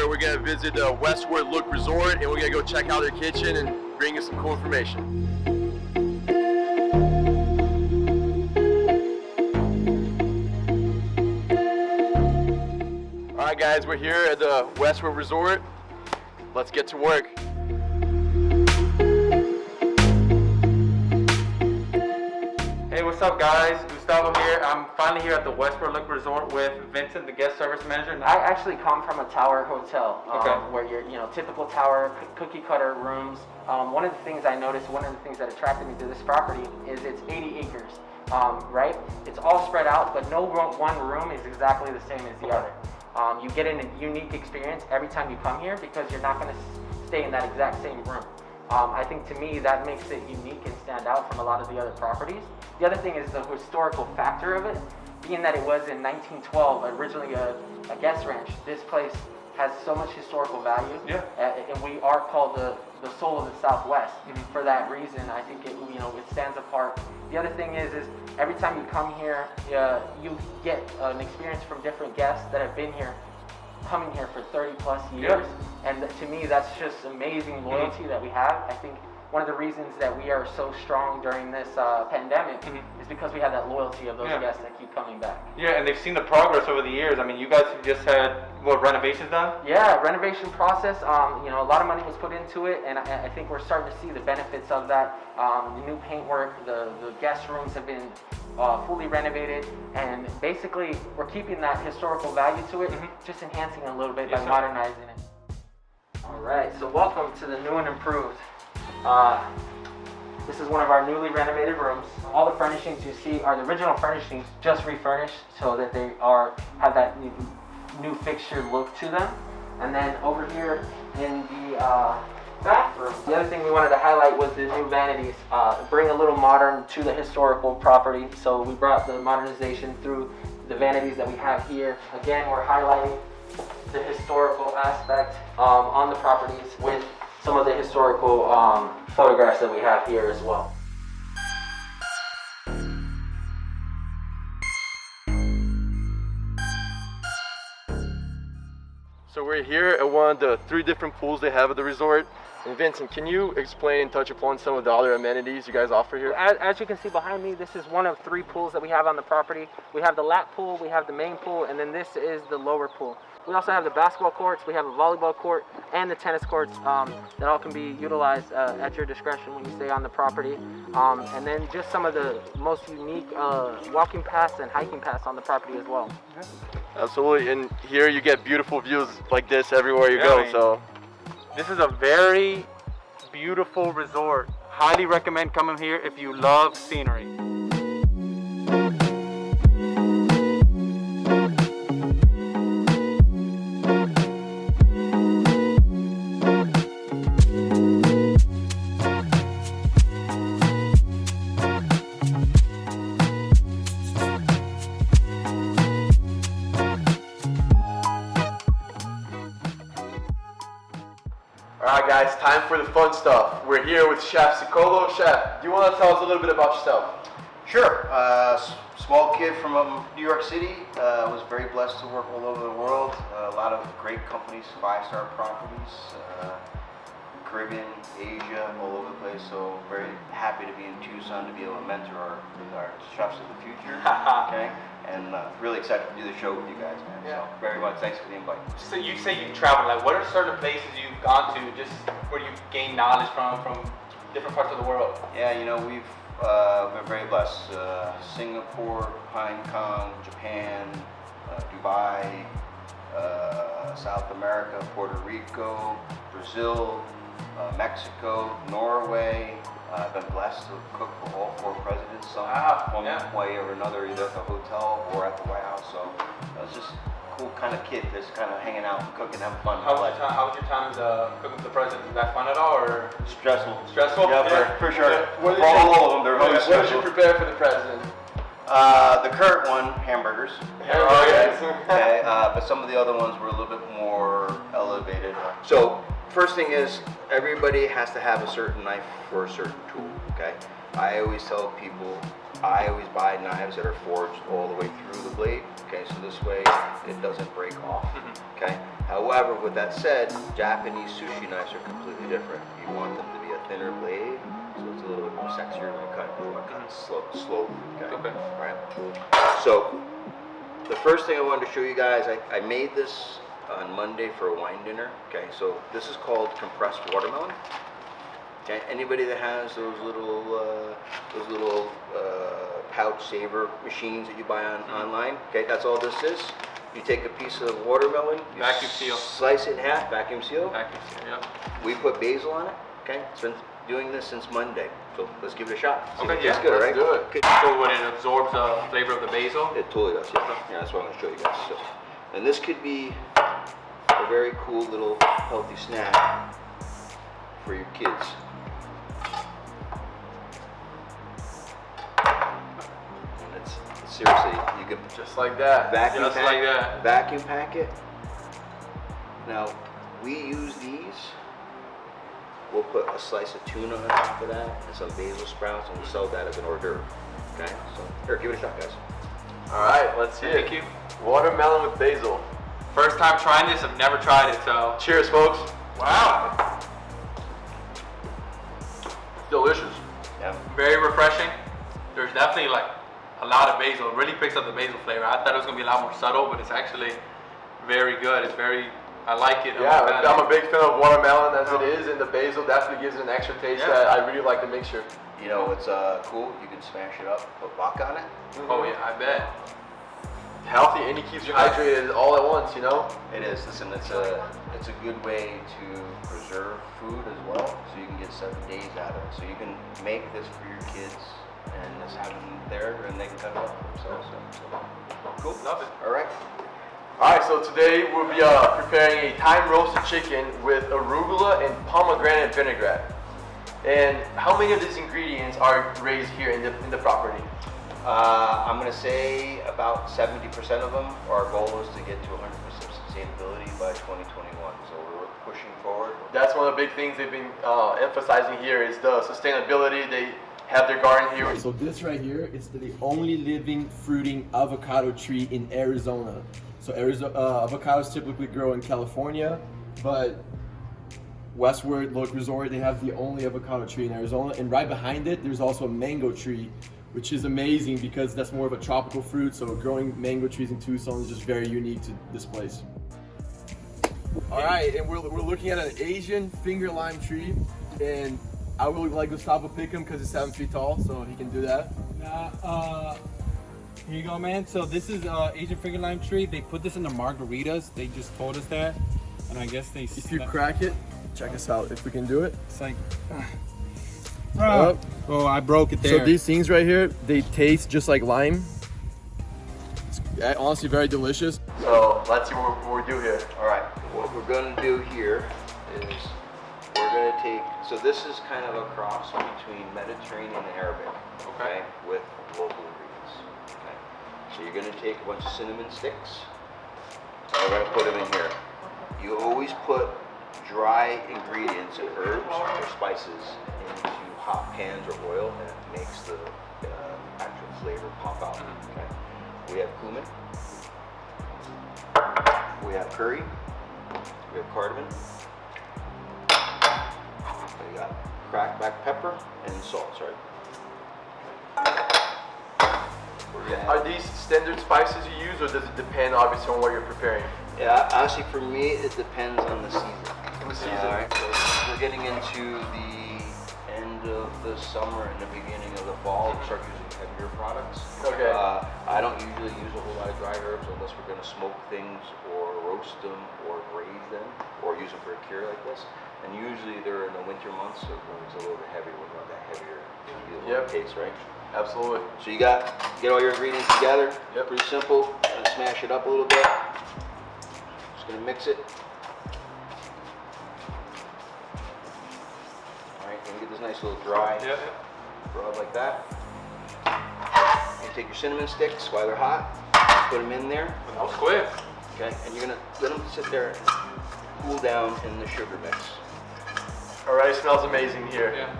here. We're gonna visit Westward Look Resort, and we're gonna go check out their kitchen and bring you some cool information. All right, guys, we're here at the Westward Resort. Let's get to work. Hey, what's up, guys? Gustavo here. I'm finally here at the Westward Look Resort with Vincent, the guest service manager. I actually come from a tower hotel, Okay. where you're, typical tower, cookie cutter rooms. One of the things I noticed, one of the things that attracted me to this property is it's 80 acres, right? It's all spread out, but no one room is exactly the same as the other. You get a unique experience every time you come here because you're not going to stay in that exact same room. I think to me that makes it unique and stand out from a lot of the other properties. The other thing is the historical factor of it, being that it was in 1912, originally a guest ranch. This place has so much historical value, and we are called the soul of the Southwest for that reason. I think it stands apart. The other thing is every time you come here, you get an experience from different guests that have been here, coming here for 30 plus years, and to me that's just amazing loyalty that we have. I think one of the reasons that we are so strong during this pandemic is because we have that loyalty of those guests that keep coming back. Yeah, and they've seen the progress over the years. I mean, you guys have just had, renovations done? Yeah, renovation process, a lot of money was put into it, and I think we're starting to see the benefits of that. The new paintwork, the guest rooms have been fully renovated, and basically we're keeping that historical value to it, just enhancing it a little bit by modernizing it. All right, so welcome to the new and improved. This is one of our newly renovated rooms. All the furnishings you see are the original furnishings, just refurnished so that they have that new fixture look to them. And then over here in the bathroom, the other thing we wanted to highlight was the new vanities. Bring a little modern to the historical property. So we brought the modernization through the vanities that we have here. Again, we're highlighting the historical aspect on the properties with some of the historical photographs that we have here as well. So we're here at one of the 3 different pools they have at the resort. And Vincent, can you explain, touch upon some of the other amenities you guys offer here? As you can see behind me, this is one of 3 pools that we have on the property. We have the lap pool, we have the main pool, and then this is the lower pool. We also have the basketball courts, we have a volleyball court, and the tennis courts that all can be utilized at your discretion when you stay on the property. And then just some of the most unique walking paths and hiking paths on the property as well. Absolutely, and here you get beautiful views like this everywhere you go. So this is a very beautiful resort. Highly recommend coming here if you love scenery. all right, guys, time for the fun stuff. We're here with Chef Cicolo. Chef, do you want to tell us a little bit about yourself? Sure. Small kid from New York City. Was very blessed to work all over the world. A lot of great companies, 5-star properties, Caribbean, Asia, all over the place. So very happy to be in Tucson to be able to mentor our chefs of the future. Okay, and really excited to do the show with you guys, man. So very much thanks for the invite. So you say you travel. Like, what are certain places you've gone to, just where you've gained knowledge from different parts of the world? Yeah, we've been very blessed. Singapore, Hong Kong, Japan, Dubai, South America, Puerto Rico, Brazil, Mexico, Norway. I've been blessed to cook for all 4 presidents, some one way or another, either at the hotel or at the White House. So I was just a cool kind of kid, just kind of hanging out and cooking, having fun. How was your time cooking with the president? Was that fun at all, or stressful? Stressful? Yeah, for sure. What For all of them, they're always What did stressful. you prepare for the president? The current one, hamburgers. Okay, but some of the other ones were a little bit more elevated. So, first thing is, everybody has to have a certain knife for a certain tool, okay? I always tell people, I always buy knives that are forged all the way through the blade. Okay, so this way it doesn't break off. Okay. However, with that said, Japanese sushi knives are completely different. You want them to be a thinner blade, so it's a little bit more sexier when you cut. You want to cut it slow. Okay. All right. So the first thing I wanted to show you guys, I made this on Monday for a wine dinner. Okay, so this is called compressed watermelon. Okay, anybody that has those little pouch saver machines that you buy online, okay, that's all this is. You take a piece of watermelon, you Vacuum seal. slice it in half, vacuum seal. Vacuum seal, yep. We put basil on it. Okay, it's been doing this since Monday, so let's give it a shot. See if Okay, it tastes yeah, good, let's right? do it. Okay. So when it absorbs the flavor of the basil. It totally does, yeah. Yeah, that's what I'm gonna show you guys. So, and this could be a very cool little healthy snack for your kids. And it's seriously, you can Just like that. vacuum Just pack, like that. vacuum pack it. Now, we use these. We'll put a slice of tuna on top of that and some basil sprouts, and we sell that as an hors d'oeuvre. Okay, so here, give it a shot, guys. All right, let's see it. Thank you. Watermelon with basil. First time trying this, I've never tried it, so. Cheers, folks. Wow. Delicious. Yeah. Very refreshing. There's definitely like a lot of basil. It really picks up the basil flavor. I thought it was gonna be a lot more subtle, but it's actually very good. It's very, I like it. Yeah, I'm a fan. I'm a big fan of watermelon as it is, and the basil definitely gives it an extra taste Yeah. that I really like the mixture. You know what's cool? You can smash it up, put vodka on it. Oh yeah, I bet. Healthy, and it keeps you hydrated all at once, you know? It is. Listen, it's a good way to preserve food as well, so you can get 7 days out of it. So you can make this for your kids and just have them there, and they can cut it up for themselves. So, cool. Love it. All right. All right, so today we'll be preparing a thyme roasted chicken with arugula and pomegranate vinaigrette. And how many of these ingredients are raised here in the property? I'm going to say about 70% of them. Our goal is to get to 100% sustainability by 2021. So we're pushing forward. That's one of the big things they've been emphasizing here is the sustainability. They have their garden here. So this right here is the only living fruiting avocado tree in Arizona. So avocados typically grow in California, but Westward Look Resort, they have the only avocado tree in Arizona. And right behind it, there's also a mango tree, which is amazing because that's more of a tropical fruit. So growing mango trees in Tucson is just very unique to this place. All right, and we're looking at an Asian finger lime tree, and I would like Gustavo pick him because he's 7 feet tall, so he can do that. Here you go, man. So this is Asian finger lime tree. They put this in the margaritas. They just told us that, and I guess they. If you crack it, check us out if we can do it. It's like. Up. Oh, I broke it there. So these things right here, they taste just like lime. It's honestly very delicious. So let's see what we do here. All right. What we're going to do here is we're going to take, so this is kind of a cross between Mediterranean and Arabic, okay, with local ingredients. Okay. So you're going to take a bunch of cinnamon sticks, and we're going to put them in here. You always put dry ingredients and herbs or spices into hot pans or oil, and it makes the actual flavor pop out. Okay. We have cumin, we have curry, we have cardamom, we got cracked black pepper and salt, Are these standard spices you use, or does it depend obviously on what you're preparing? Yeah, actually for me it depends on the season. The season. All right, so we're getting into the end of the summer and the beginning of the fall. We start using heavier products. Okay. I don't usually use a whole lot of dry herbs unless we're going to smoke things or roast them or braise them or use them for a cure like this. And usually they're in the winter months, so when it's a little bit heavier, we want that heavier taste, right? Absolutely. So you get all your ingredients together. Yep. Pretty simple. Gonna smash it up a little bit. Just gonna mix it. All right, and get this nice little dry rub like that. You take your cinnamon sticks while they're hot. Put them in there. That was quick. Okay, and you're gonna let them sit there and cool down in the sugar mix. All right, it smells amazing here. Yeah.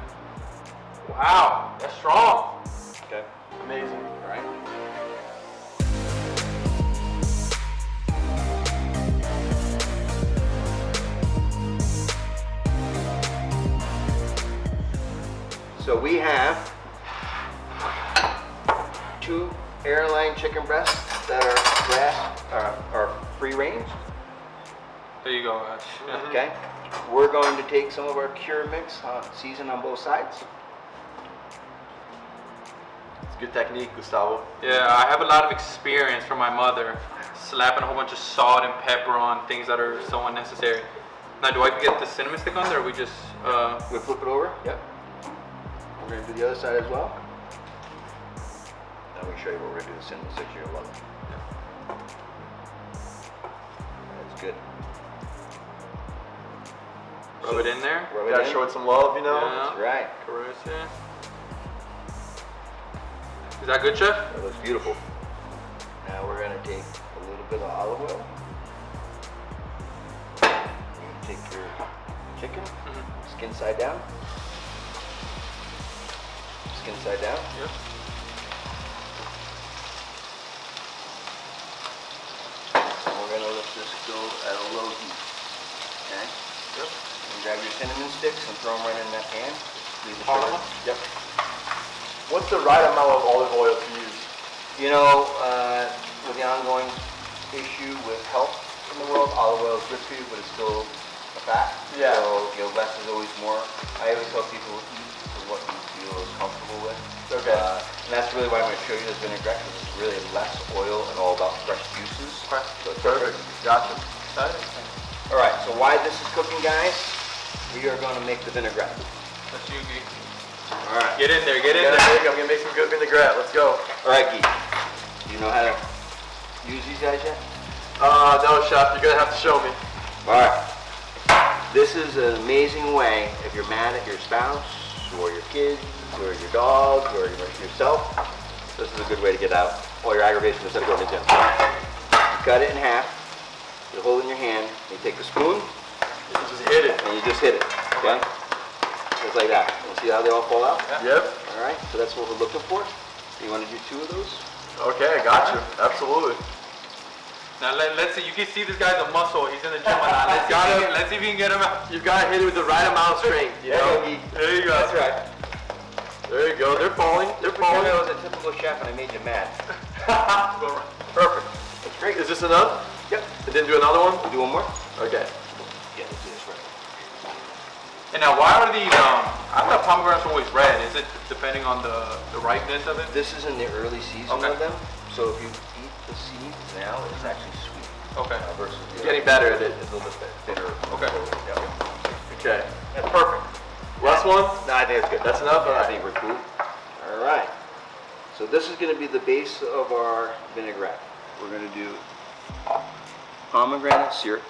Wow, that's strong. Okay. Amazing. All right. we have 2 airline chicken breasts that are free range. There you go, guys. Yeah. Okay. We're going to take some of our cure mix, seasoned on both sides. It's good technique, Gustavo. Yeah, I have a lot of experience from my mother slapping a whole bunch of salt and pepper on things that are so unnecessary. Now, do I get the cinnamon stick on there, or we just? We'll flip it over. Yep. We're going to do the other side as well. Now we show you what we're going to do. The cinnamon stick, you're going to love it. That's good. Rub it in there. Rub it Gotta in. show it some love, you know? Yeah. That's right. Caress it. Is that good, Chef? That looks beautiful. Now we're going to take a little bit of olive oil. You take your chicken, skin side down. Skin side down. Yep. And we're going to let this go at a low heat. Okay? Yep. And grab your cinnamon sticks and throw them right in that pan. Leave the All of sugar. them? Yep. What's the right amount of olive oil to use? You know, with the ongoing issue with health in the world, olive oil is good for you, but it's still a fat. Yeah. So, you know, less is always more. I always tell people eat for what you feel is comfortable with. Okay. And that's really why I'm going to show you this vinaigrette, because it's really less oil and all about fresh juices. Okay. So it's Perfect. Gotcha. Excited? All right, so while this is cooking, guys, we are going to make the vinaigrette. That's you, Gee. All right. Get in there, get in I'm there. gonna make some good vinaigrette. Let's go. All right, Guy. Do you know how to use these guys yet? No, Chef, you're gonna have to show me. All right. This is an amazing way if you're mad at your spouse or your kids or your dog or yourself. This is a good way to get out all your aggravation instead of going to the gym. You cut it in half. You hold it in your hand. You take the spoon You just hit it. and you just hit it. Okay? Just like that. You see how they all fall out? Yep. All right. So that's what we're looking for. You want to do 2 of those? Okay, I got you. Absolutely. Now let's see. You can see this guy's a muscle. He's in the gym a lot. Let's see if we can get him out. You've got to hit it with the right amount of strength, you know? There you go. That's right. There you go. They're falling. They're Pretend falling. I was a typical chef and I made you mad. Perfect. That's great. Is this enough? Yep. And then do another one? We'll do one more? Okay. Yeah, let's do this right. And now, why are these? I thought pomegranates were always red. Is it depending on the ripeness of it? This is in the early season Okay. of them, so if you eat the seeds now, it's actually sweet. Okay. Versus the Getting better at it. It's a little bit bitter. Okay. Yeah. Okay. That's perfect. Last one? No, I think that's good. That's enough? Yeah, All I right. think we're cool. All right. So this is going to be the base of our vinaigrette. We're going to do pomegranate syrup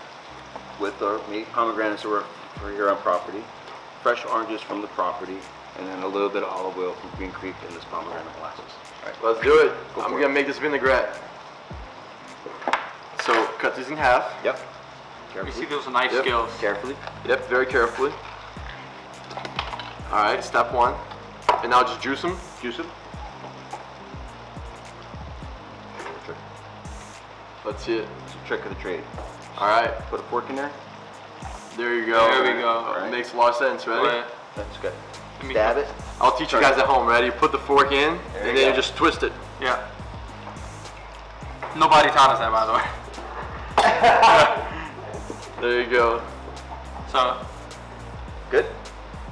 with our pomegranates that were here on property, fresh oranges from the property, and then a little bit of olive oil from Green Creek and this pomegranate molasses. All right. Let's do it. Go I'm for gonna it. make this vinaigrette. So cut these in half. Yep. You see Carefully. those nice Yep. skills. Carefully. Yep, very carefully. All right, step 1. And now just juice them. Juice them. Let's see it. It's a trick of the trade. All right, Put a fork in there. there you go. There we go. All right. Makes a lot of sense, Go ready? ahead. That's good. Let me- Stab it. I'll teach you guys at home, ready? Put the fork in, you and then go. you just twist it. Yeah. Nobody taught us that, by the way. There you go. So Good.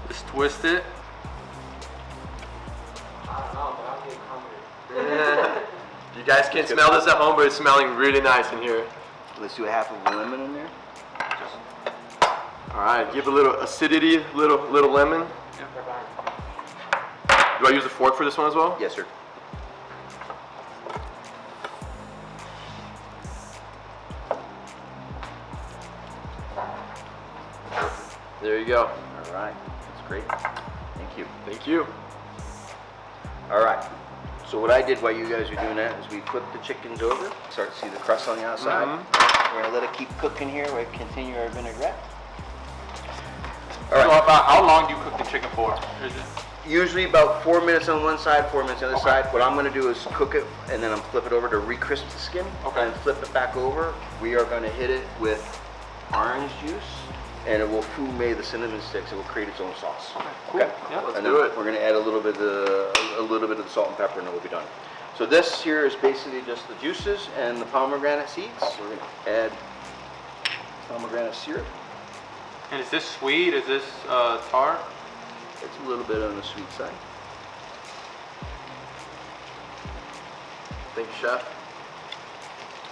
just twist it. I don't know, but I'm getting hungry. You guys can't smell this at home, but it's smelling really nice in here. Let's do a half of a lemon in there. All right, give a little acidity, little lemon. Do I use a fork for this one as well? Yes, sir. There you go. All right. That's great. Thank you. Thank you. All right. So what I did while you guys are doing that is we put the chickens over. Start to see the crust on the outside. We're gonna let it keep cooking here. We continue our vinaigrette. All So right. about how long do you cook the chicken for? Is it? Usually about 4 minutes on one side, 4 minutes on the other side. What I'm gonna do is cook it and then I'm flip it over to re-crisp the skin. Okay. And flip it back over. We are gonna hit it with orange juice and it will fume the cinnamon sticks. It will create its own sauce. Cool. Okay. Yeah, let's and do then it. we're gonna add a little bit of the salt and pepper, and then we'll be done. So this here is basically just the juices and the pomegranate seeds. So we're gonna add pomegranate syrup. And is this sweet? Is this tart? It's a little bit on the sweet side. Thank you, chef.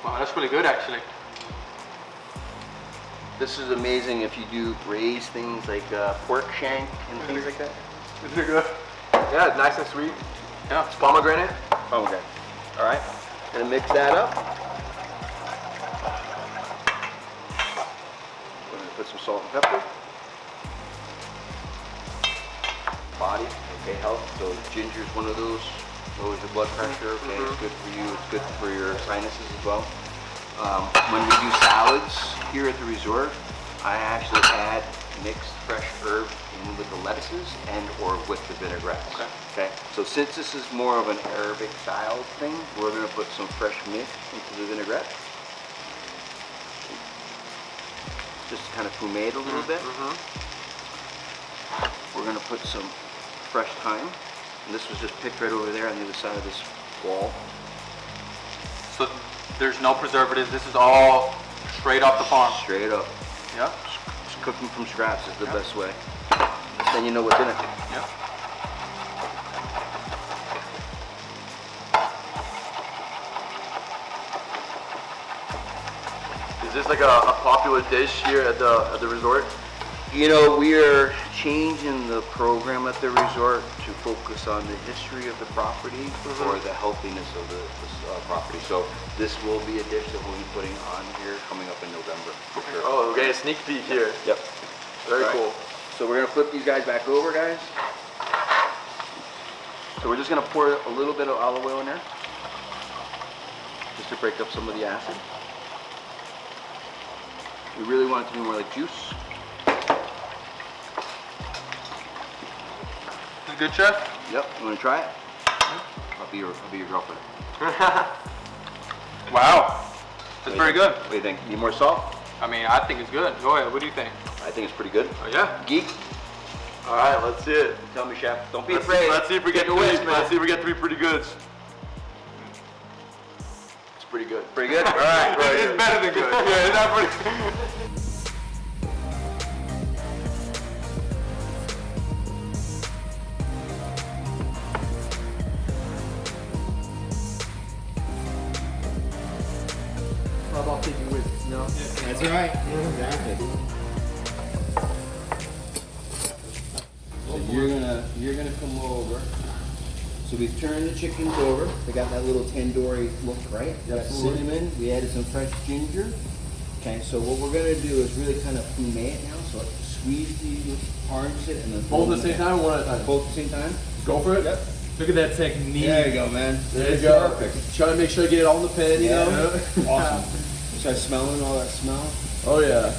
Wow, that's really good actually. This is amazing if you do braised things like pork shank and things like that. Is it good? Yeah, it's nice and sweet. Yeah. It's pomegranate. Pomegranate. All right. Gonna mix that up. We're gonna put some salt and pepper. Body, okay, health. So ginger is one of those. Lowers your blood pressure. Okay, it's good for you. It's good for your sinuses as well. When we do salads here at the resort, I actually add mixed fresh herb in with the lettuces and or with the vinaigrettes. Okay. So since this is more of an Arabic style thing, we're going to put some fresh mint into the vinaigrette. Just kind of fume it a little bit. We're going to put some fresh thyme. And this was just picked right over there on the other side of this wall. So there's no preservatives. This is all straight off the farm. Straight up. Yeah. Just cooking from scratch is the best way. Then you know what's in it. Yeah. Is this like a popular dish here at the resort? You know, we are changing the program at the resort to focus on the history of the property or the healthiness of the property. So this will be a dish that we'll be putting on here coming up in November. For sure. Oh, we're getting a sneak peek here. Yep. Very All right. cool. So we're gonna flip these guys back over, guys. So we're just gonna pour a little bit of olive oil in there, just to break up some of the acid. We really want it to be more like juice. Is it good, chef? Yep. You wanna try it? I'll be your girlfriend. Wow. That's very good. What do you think? Need more salt? I mean, I think it's good. Go ahead. What do you think? I think it's pretty good. Oh yeah. Geek, All right, let's see it. tell me, chef. Don't be Let's afraid. let's see if we get Take a three. whisk, man. Let's see if we get three pretty goods. It's pretty good. Pretty good. All right, right. It's better than good. Yeah, it's not pretty. How about taking whisks? No. That's right. Exactly. So you're gonna come over. So we've turned the chickens over. They got that little tandoori look, right? We got Absolutely. cinnamon. We added some fresh ginger. Okay, so what we're gonna do is really kind of fume it now. So squeeze the orange it and then Both at the same time or one at a time? Both at the same time. Go for it. Yep. Look at that technique. There you go, man. There you go. Try to make sure I get it all in the pan, you Yeah. know? Awesome. Start smelling all that smell. Oh yeah.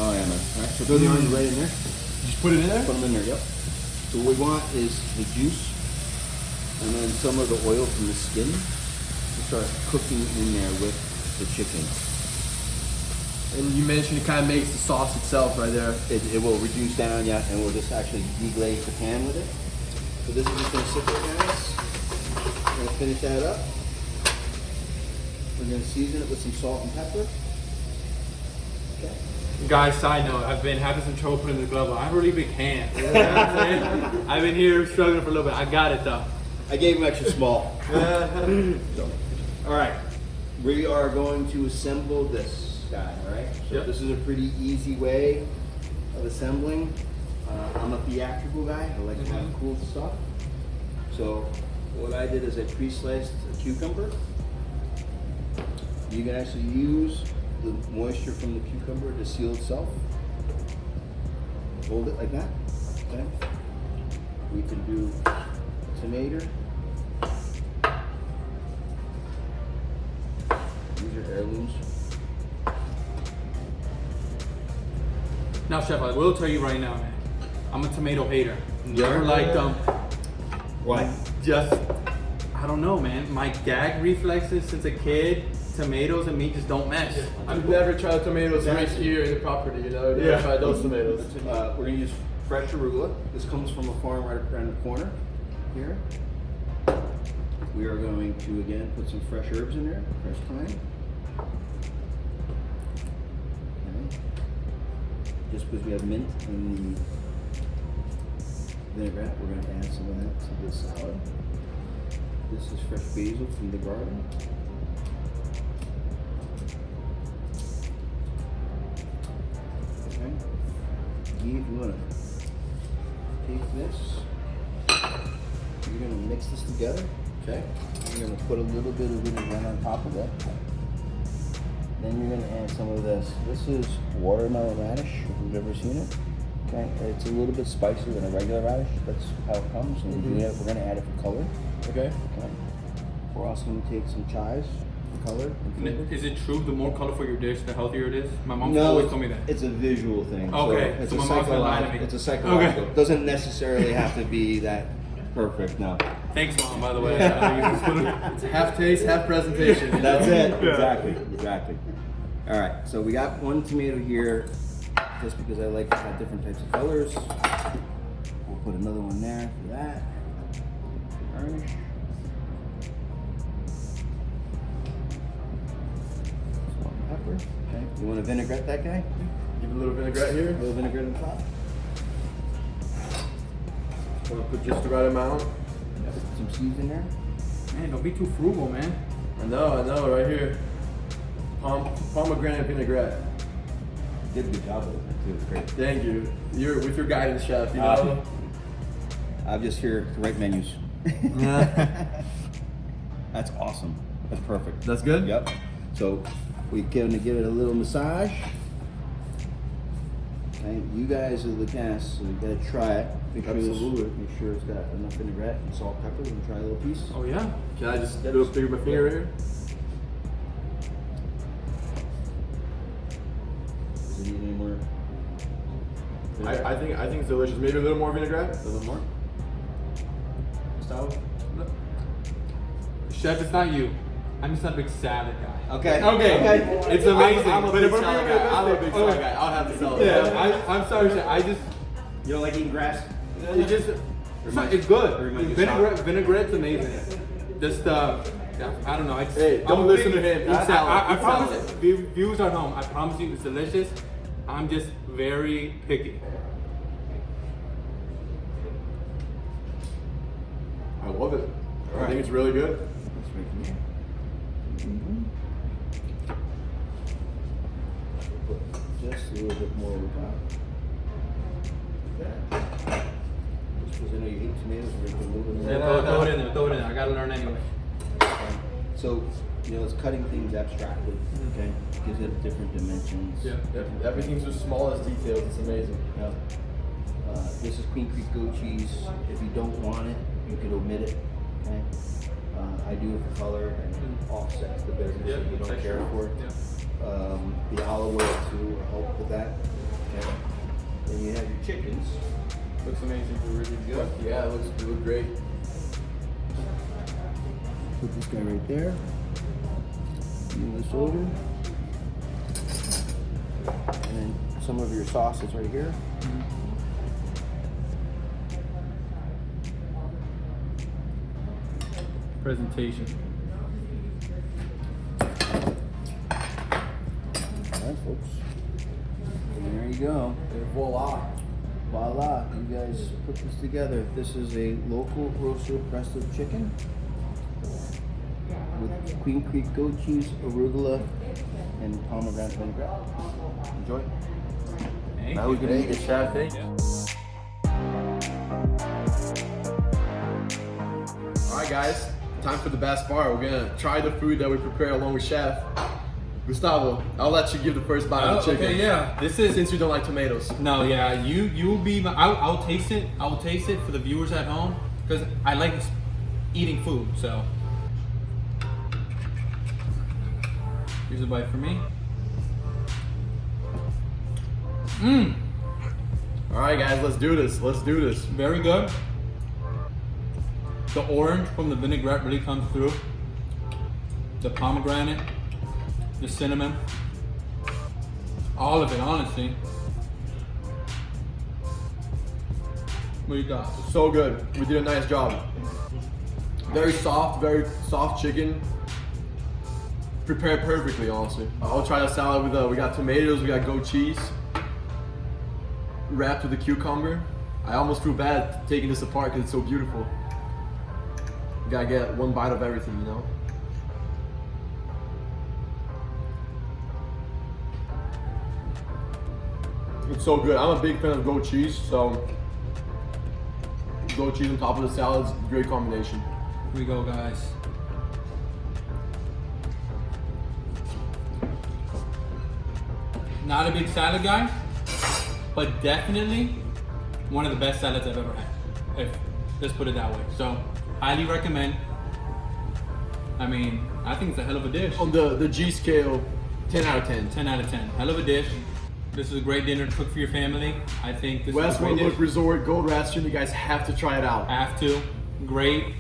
Oh yeah, man. All right, so throw the orange right in there. Just put it in there? Put them in there, yep. So what we want is the juice and then some of the oil from the skin to start cooking in there with the chicken. And you mentioned it kind of makes the sauce itself right there. It will reduce down, yeah, and we'll just actually deglaze the pan with it. So this is just gonna sit there, guys. We're gonna finish that up. We're gonna season it with some salt and pepper. Okay. Guys, side note, I've been having some trouble putting the glove on. I have really big hands. You know what I'm saying? I've been here struggling for a little bit. I got it though. I gave him extra small. All right, we are going to assemble this guy, all right? So Yep. this is a pretty easy way of assembling. I'm a theatrical guy. I like to have cool stuff. So what I did is I pre-sliced a cucumber. You can actually use the moisture from the cucumber to seal itself. Hold it like that. Okay. We can do tomato. These are heirlooms. Now, chef, I will tell you right now, man. I'm a tomato hater. Never Yeah? liked them. Why? Just I don't know, man. My gag reflexes since a kid, tomatoes and meat just don't mesh. I've never tried tomatoes right here in the property, you know? Never tried those tomatoes. We're gonna use fresh arugula. This comes from a farm right around the corner here. We are going to again put some fresh herbs in there, fresh thyme. Okay. Just because we have mint in the vinaigrette, we're going to add some of that to this salad. This is fresh basil from the garden. Okay. Guy, if you want to take this, you're going to mix this together. Okay. You're going to put a little bit of vinaigrette on top of it. Then you're going to add some of this. This is watermelon radish, if you've ever seen it. Okay. It's a little bit spicier than a regular radish. That's how it comes. And we're going to add it for color. Okay. Okay. We're also going to take some chives for color and flavor. Is it true the more colorful your dish, the healthier it is? My mom's always told me that. It's a visual thing. Okay. It's So a my mom's been lying to me. It's a psychological. Okay. It doesn't necessarily have to be that perfect. No. Thanks, Mom, by the way. It's half taste, half presentation. You That's know? it. Exactly. Exactly. All right. So we got one tomato here, just because I like to have different types of colors. We'll put another one there for that. Garnish. Salt and pepper. Okay. You want to vinaigrette that guy? Give it a little vinaigrette here. A little vinaigrette on top. I'm gonna put just the right amount. Put some seeds in there. Man, don't be too frugal, man. I know, right here. Pomegranate vinaigrette. You did a good job with it too. It's great. Thank you. You're with your guidance, chef. You know. I'm just here to write menus. That's awesome. That's perfect. That's good. Yep. So we're gonna give it a little massage. Okay. You guys are the guests, so you gotta try it. Absolutely. Make sure it's got enough vinaigrette and salt, pepper. We're gonna try a little piece. Oh, yeah? Can I just do a stick with my finger here? Does it need any more? I think it's delicious. Maybe a little more vinaigrette. A little more. Gustavo? Chef, it's not you. I'm just not a big salad guy. Okay. Okay. It's amazing. I'm a But big if we're salad being guy. I'm a big salad okay. guy. I'll have the salad. Yeah, I'm sorry, Chef. I just, You don't like eating grass? it just, it's good. Vinaigrette's amazing. Just, yeah, I don't know. I just, Hey, don't I'm listen big- to him. Eat I salad. Eat promise salad. you, viewers at home, I promise you it's delicious. I'm just very picky. I love it. I think it's really good. That's right from here. Mm-hmm. Put just a little bit more over top. Just because I know you hate tomatoes, we're gonna put a little bit more. Yeah, throw it in there. Throw it in there. I gotta learn anyway. So, you know, it's cutting things abstractly, okay? Gives it different dimensions. Yeah. Everything's the smallest details. It's amazing. Yeah. This is Queen Creek goat cheese. If you don't want it, you could omit it, okay? I do it for color and offsets the bitterness that you don't care for. Yeah. The olive oil too will help with that, okay? Then you have your chickens. Looks amazing. Really good. Yeah, it looks great. Put this guy right there. Move this over. And then some of your sauces right here. Presentation. Alright, folks. And there you go. And voila. Voila. You guys put this together. This is a local roaster presto chicken with Queen Creek goat cheese, arugula, and pomegranate vinaigrette. Enjoy. Now we're gonna eat it, chef. Thank you. All right, guys. Time for the best part. We're gonna try the food that we prepare along with chef. Gustavo, I'll let you give the first bite of the chicken. Okay, yeah. This is Since you don't like tomatoes. no, yeah. You'll be. I'll taste it. I'll taste it for the viewers at home because I like eating food. So here's a bite for me. All right, guys. Let's do this. Let's do this. Very good. The orange from the vinaigrette really comes through. The pomegranate, the cinnamon, all of it, honestly. What you got? So good. We did a nice job. Very soft chicken. Prepared perfectly, honestly. I'll try the salad with we got tomatoes, we got goat cheese, wrapped with a cucumber. I almost feel bad taking this apart because it's so beautiful. You gotta get one bite of everything, you know? It's so good. I'm a big fan of goat cheese, so goat cheese on top of the salad is a great combination. Here we go, guys. Not a big salad guy, but definitely one of the best salads I've ever had. Let's put it that way. So, highly recommend. I mean, I think it's a hell of a dish. On the G scale, 10 out of 10. 10 out of 10. Hell of a dish. This is a great dinner to cook for your family. I think this is a Westward great Look dish. Resort, Gold Restaurant, you guys have to try it out. Have to. Great.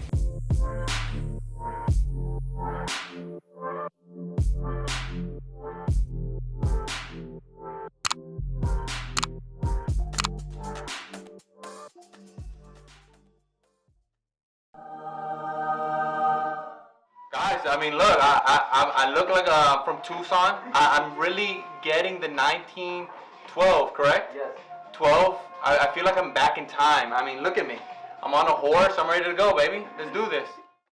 Guys, I mean, look, I look like I'm from Tucson. I'm really getting the 1912, correct? Yes. 12. I feel like I'm back in time. I mean, look at me. I'm on a horse. I'm ready to go, baby. Let's do this.